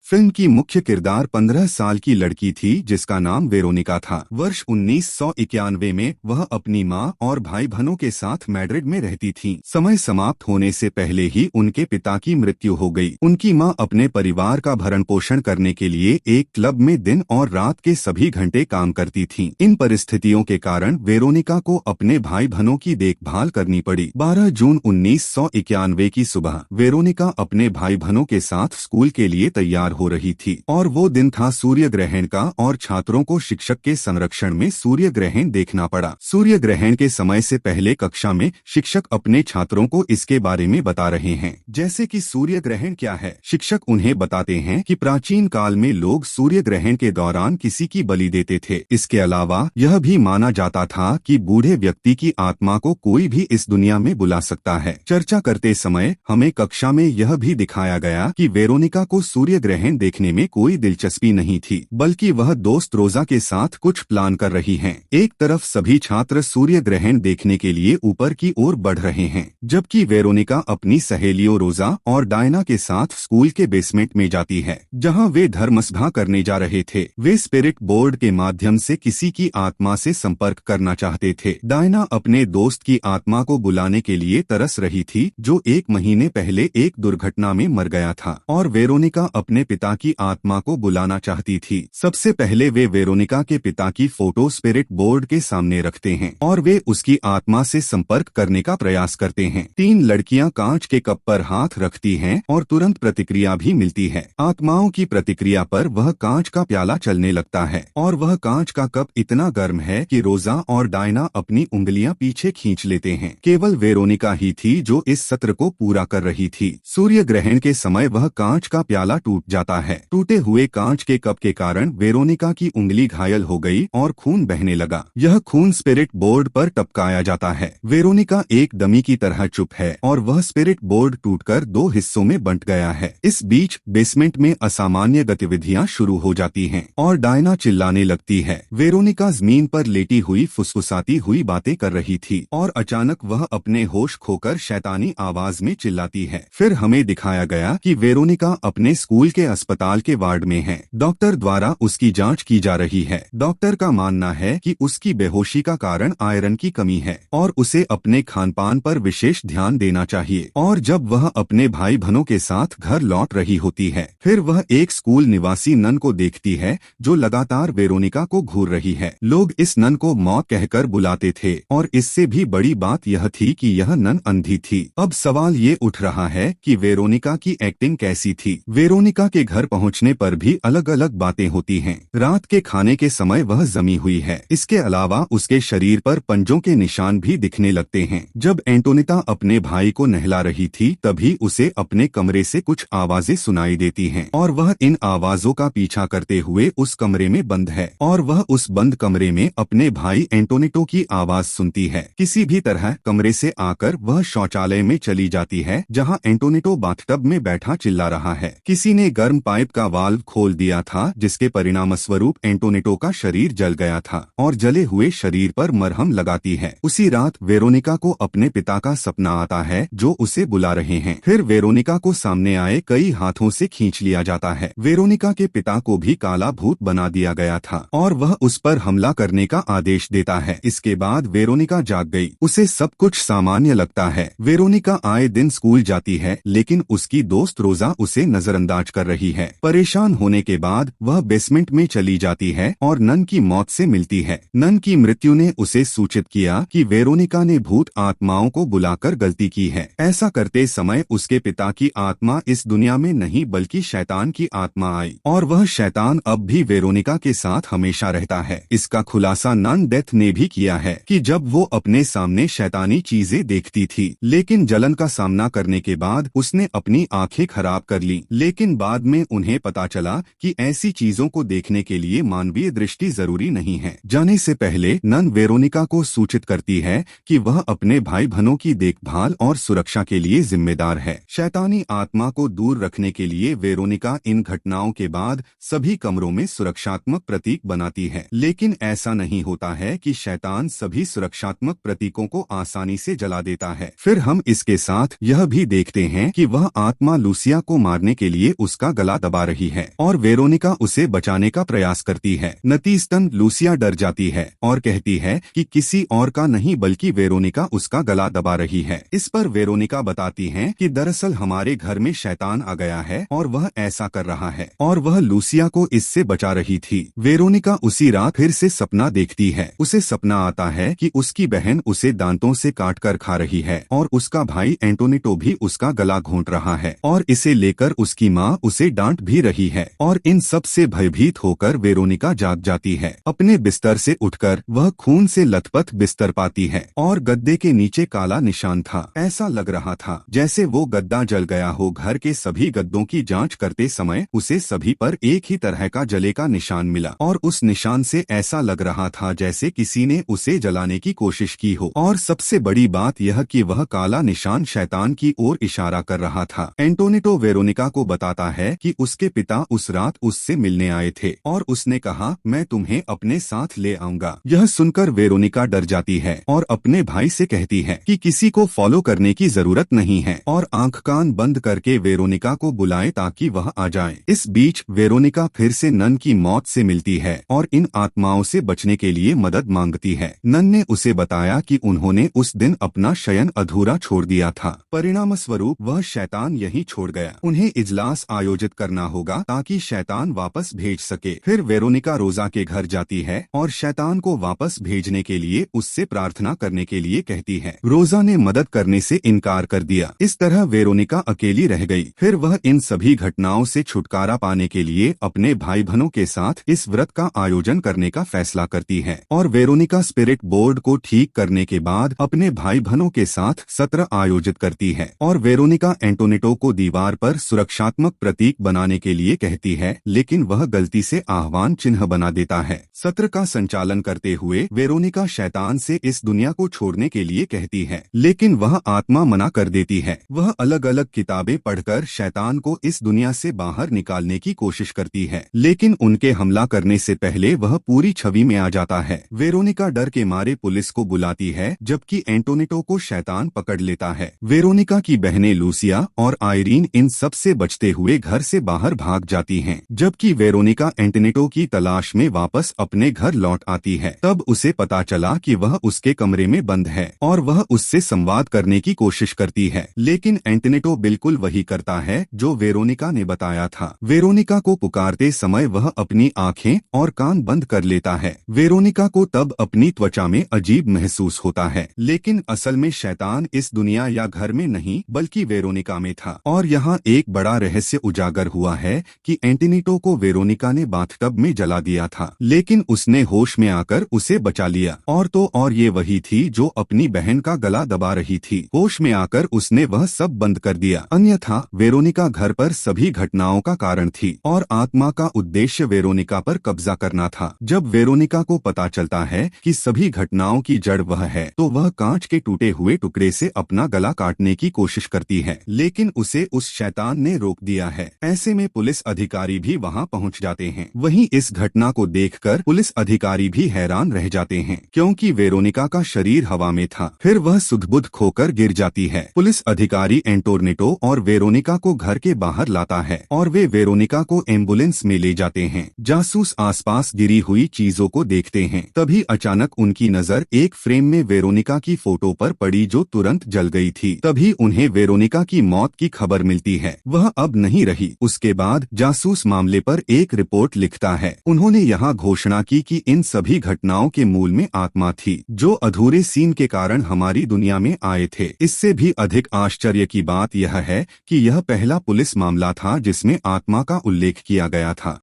Film की मुख्य किरदार 15 साल की लड़की थी जिसका नाम वेरोनिका था। वर्ष 1991 में वह अपनी मां और भाई बहनों के साथ मैड्रिड में रहती थी। समय समाप्त होने से पहले ही उनके पिता की मृत्यु हो गई। उनकी मां अपने परिवार का भरण पोषण करने के लिए एक क्लब में दिन और रात के सभी घंटे काम करती थीं। इन परिस्थितियों के कारण वेरोनिका को अपने भाई बहनों की देखभाल करनी पड़ी। 12 जून 1991 की सुबह वेरोनिका अपने भाई बहनों के साथ स्कूल के लिए तैयार हो रही थी और वो दिन था सूर्य ग्रहण का और छात्रों को शिक्षक के संरक्षण में सूर्य ग्रहण देखना पड़ा। सूर्य ग्रहण के समय से पहले कक्षा में शिक्षक अपने छात्रों को इसके बारे में बता रहे हैं, जैसे कि सूर्य ग्रहण क्या है। शिक्षक उन्हें बताते हैं कि प्राचीन काल में लोग सूर्य ग्रहण के दौरान किसी की बलि देते थे। इसके अलावा यह भी माना जाता था कि बूढ़े व्यक्ति की आत्मा को कोई भी इस दुनिया में बुला सकता है। चर्चा करते समय हमें कक्षा में यह भी दिखाया गया कि वेरोनिका को सूर्य ग्रहण देखने में कोई दिलचस्पी नहीं थी, बल्कि वह दोस्त रोजा के साथ कुछ प्लान कर रही हैं। एक तरफ सभी छात्र सूर्य ग्रहण देखने के लिए ऊपर की ओर बढ़ रहे हैं, जबकि वेरोनिका अपनी सहेलियों रोजा और डायना के साथ स्कूल के बेसमेंट में जाती है, जहां वे धर्मसभा करने जा रहे थे। वे स्पिरिट बोर्ड के माध्यम से किसी की आत्मा से संपर्क करना चाहते थे। डायना अपने दोस्त की आत्मा को बुलाने के लिए तरस रही थी, जो 1 महीने पहले एक दुर्घटना में मर गया था, और वेरोनिका अपने पिता की आत्मा को बुलाना चाहती थी। सबसे पहले वे वेरोनिका के पिता की फोटो स्पिरिट बोर्ड के सामने रखते हैं और वे उसकी आत्मा से संपर्क करने का प्रयास करते हैं। 3 लड़कियां कांच के कप पर हाथ रखती हैं और तुरंत प्रतिक्रिया भी मिलती है। आत्माओं की प्रतिक्रिया पर वह कांच का प्याला चलने लगता है और वह कांच का कप इतना गर्म है कि रोजा और डायना अपनी उंगलियां पीछे खींच लेते हैं। केवल वेरोनिका ही थी जो इस सत्र को पूरा कर रही थी। सूर्य ग्रहण के समय वह कांच का प्याला टूट जाता है। टूटे हुए कांच के कप के कारण वेरोनिका की उंगली घायल हो गई और खून बहने लगा। यह खून स्पिरिट बोर्ड पर टपकाया जाता है। वेरोनिका एक डमी की तरह चुप है और वह स्पिरिट बोर्ड टूटकर 2 हिस्सों में बंट गया है। इस बीच बेसमेंट में असामान्य गतिविधियां शुरू हो जाती हैं और डायना चिल्लाने लगती है। वेरोनिका जमीन पर लेटी हुई फुसफुसाती हुई बातें कर रही थी और अचानक वह अपने होश खोकर शैतानी आवाज में चिल्लाती है। फिर हमें दिखाया गया कि वेरोनिका अपने स्कूल के अस्पताल के वार्ड में है। डॉक्टर द्वारा उसकी जांच की जा रही है। डॉक्टर का मानना है कि उसकी बेहोशी का कारण आयरन की कमी है और उसे अपने खानपान पर विशेष ध्यान देना चाहिए। और जब वह अपने भाई बहनों के साथ घर लौट रही होती है, फिर वह एक स्कूल निवासी नन को देखती है जो लगातार वेरोनिका को घूर रही है। लोग इस नन को मौत कहकर बुलाते थे और इससे भी बड़ी बात यह थी कि यह नन अंधी थी। अब सवाल ये उठ रहा है कि वेरोनिका की एक्टिंग कैसी थी। वेरोनिका के घर पहुंचने पर भी अलग अलग बातें होती हैं। रात के खाने के समय वह जमी हुई है। इसके अलावा उसके शरीर पर पंजों के निशान भी दिखने लगते हैं। जब एंटोनिटा अपने भाई को नहला रही थी तभी उसे अपने कमरे से कुछ आवाजें सुनाई देती हैं और वह इन आवाजों का पीछा करते हुए उस कमरे में बंद है और वह उस बंद कमरे में अपने भाई एंटोनिटो की आवाज सुनती है। किसी भी तरह कमरे से आकर वह शौचालय में चली जाती है, जहां एंटोनिटो बाथटब में बैठा चिल्ला रहा है। किसी ने गर्म पाइप का वाल्व खोल दिया था, जिसके परिणामस्वरूप एंटोनिटो का शरीर जल गया था और जले हुए शरीर पर मरहम लगाती है। उसी रात वेरोनिका को अपने पिता का सपना आता है जो उसे बुला रहे हैं। फिर वेरोनिका को सामने आए कई हाथों से खींच लिया जाता है। वेरोनिका के पिता को भी काला भूत बना दिया गया था और वह उस पर हमला करने का आदेश देता है। इसके बाद वेरोनिका जाग गई। उसे सब कुछ सामान्य लगता है। वेरोनिका आए दिन स्कूल जाती है, लेकिन उसकी दोस्त रोजा उसे नजरअंदाज कर रही है। परेशान होने के बाद वह बेसमेंट में चली जाती है और नन की मौत से मिलती है। नन की मृत्यु ने उसे सूचित किया कि वेरोनिका ने भूत आत्माओं को बुलाकर गलती की है। ऐसा करते समय उसके पिता की आत्मा इस दुनिया में नहीं बल्कि शैतान की आत्मा आई और वह शैतान अब भी वेरोनिका के साथ हमेशा रहता है। इसका खुलासा नन डेथ ने भी किया है कि जब वो अपने सामने शैतानी चीजें देखती थी, लेकिन जलन का सामना करने के बाद उसने अपनी आंखें खराब कर ली। लेकिन बाद में उन्हें पता चला कि ऐसी चीजों को देखने के लिए मानवीय दृष्टि जरूरी नहीं है। जाने से पहले नन वेरोनिका को सूचित करती है कि वह अपने भाई बहनों की देखभाल और सुरक्षा के लिए जिम्मेदार है। शैतानी आत्मा को दूर रखने के लिए वेरोनिका इन घटनाओं के बाद सभी कमरों में सुरक्षात्मक प्रतीक बनाती है, लेकिन ऐसा नहीं होता है कि शैतान सभी सुरक्षात्मक प्रतीकों को आसानी से जला देता है। फिर हम इसके साथ यह भी देखते हैं कि वह आत्मा लूसिया को मारने के लिए उसका गला दबा रही है और वेरोनिका उसे बचाने का प्रयास करती है। नतीजतन लूसिया डर जाती है और कहती है कि किसी और का नहीं बल्कि वेरोनिका उसका गला दबा रही है। इस पर वेरोनिका बताती है कि दरअसल हमारे घर में शैतान आ गया है और वह ऐसा कर रहा है और वह लूसिया को इससे बचा रही थी। वेरोनिका उसी रात फिर से सपना देखती है। उसे सपना आता है कि उसकी बहन उसे दांतों से काट कर खा रही है और उसका भाई एंटोनिटो भी उसका गला घोंट रहा है और इसे लेकर उसकी माँ उसे डांट भी रही है। और इन सब से भयभीत होकर वेरोनिका जाग जाती है। अपने बिस्तर से उठकर वह खून से लथपथ बिस्तर पाती है और गद्दे के नीचे काला निशान था। ऐसा लग रहा था जैसे वो गद्दा जल गया हो। घर के सभी गद्दों की जांच करते समय उसे सभी पर एक ही तरह का जले का निशान मिला और उस निशान से ऐसा लग रहा था जैसे किसी ने उसे जलाने की कोशिश की हो। और सबसे बड़ी बात यह कि वह काला निशान शैतान की ओर इशारा कर रहा था। एंटोनिटो वेरोनिका को बताता है कि उसके पिता उस रात उससे मिलने आए थे और उसने कहा मैं तुम्हें अपने साथ ले आऊंगा। यह सुनकर वेरोनिका डर जाती है और अपने भाई से कहती है कि किसी को फॉलो करने की जरूरत नहीं है और आंख कान बंद करके वेरोनिका को बुलाए ताकि वह आ जाए। इस बीच वेरोनिका फिर से नन की मौत से मिलती है और इन आत्माओं से बचने के लिए मदद मांगती है। नन ने उसे बताया कि उन्होंने उस दिन अपना शयन अधूरा छोड़ दिया था। परिणाम स्वरूप वह शैतान यहीं छोड़ गया। उन्हें इजलास आयोजित करना होगा ताकि शैतान वापस भेज सके। फिर वेरोनिका रोजा के घर जाती है और शैतान को वापस भेजने के लिए उससे प्रार्थना करने के लिए कहती है। रोजा ने मदद करने से इनकार कर दिया। इस तरह वेरोनिका अकेली रह गई। फिर वह इन सभी घटनाओं से छुटकारा पाने के लिए अपने भाई बहनों के साथ इस व्रत का आयोजन करने का फैसला करती है और वेरोनिका स्पिरिट बोर्ड को ठीक करने के बाद अपने भाई बहनों के साथ सत्र आयोजित करती है और वेरोनिका एंटोनिटो को दीवार पर सुरक्षात्मक प्रतीक बनाने के लिए कहती है, लेकिन वह गलती से आह्वान चिन्ह बना देता है। सत्र का संचालन करते हुए वेरोनिका शैतान से इस दुनिया को छोड़ने के लिए कहती है, लेकिन वह आत्मा मना कर देती है। वह अलग अलग किताबें पढ़कर शैतान को इस दुनिया से बाहर निकालने की कोशिश करती है, लेकिन उनके हमला करने से पहले वह पूरी छवि में आ जाता है। वेरोनिका डर के मारे पुलिस को बुलाती है जबकि एंटोनिटो को शैतान पकड़ लेता है। वेरोनिका की बहनें लूसिया और आयरीन इन सब से बचते हुए घर से बाहर भाग जाती हैं, जबकि वेरोनिका एंटोनिटो की तलाश में वापस अपने घर लौट आती है। तब उसे पता चला कि वह उसके कमरे में बंद है और वह उससे संवाद करने की कोशिश करती है, लेकिन एंटोनिटो बिल्कुल वही करता है जो वेरोनिका ने बताया था। वेरोनिका को पुकारते समय वह अपनी आंखें और कान बंद कर लेता है। वेरोनिका को तब अपनी त्वचा में अजीब महसूस होता है, लेकिन असल में शैतान इस दुनिया या घर में नहीं बल्कि वेरोनिका में था। और यहाँ एक बड़ा रहस्य उजागर हुआ है कि एंटोनिटो को वेरोनिका ने बाथटब में जला दिया था, लेकिन उसने होश में आकर उसे बचा लिया। और तो और ये वही थी जो अपनी बहन का गला दबा रही थी। होश में आकर उसने वह सब बंद कर दिया, अन्यथा वेरोनिका घर पर सभी घटनाओं का कारण थी और आत्मा का उद्देश्य वेरोनिका पर कब्जा करना था। जब वेरोनिका को पता चलता है कि सभी घटनाओं की जड़ वह है, तो वह कांच के टूटे हुए टुकड़े से अपना गला काटने की कोशिश करती है, लेकिन उसे उस शैतान ने रोक दिया है। ऐसे में पुलिस अधिकारी भी वहां पहुंच जाते हैं। वहीं इस घटना को देखकर पुलिस अधिकारी भी हैरान रह जाते हैं, क्योंकि वेरोनिका का शरीर हवा में था। फिर वह सुध-बुध खोकर गिर जाती है। पुलिस अधिकारी एंटोनिटो और वेरोनिका को घर के बाहर लाता है और वे वेरोनिका को एम्बुलेंस में ले जाते हैं। जासूस आसपास गिरी हुई चीजों को देखते हैं। तभी अचानक उनकी नजर एक फ्रेम में वेरोनिका की फोटो पर पड़ी जो तुरंत जल गई थी। तभी उन्हें वेरोनिका की मौत की खबर मिलती है। वह अब नहीं रही। उसके बाद जासूस मामले पर एक रिपोर्ट लिखता है। उन्होंने यहाँ घोषणा की कि इन सभी घटनाओं के मूल में आत्मा थी, जो अधूरे सीन के कारण हमारी दुनिया में आए थे। इससे भी अधिक आश्चर्य की बात यह है कि यह पहला पुलिस मामला था जिसमें आत्मा का उल्लेख किया गया था।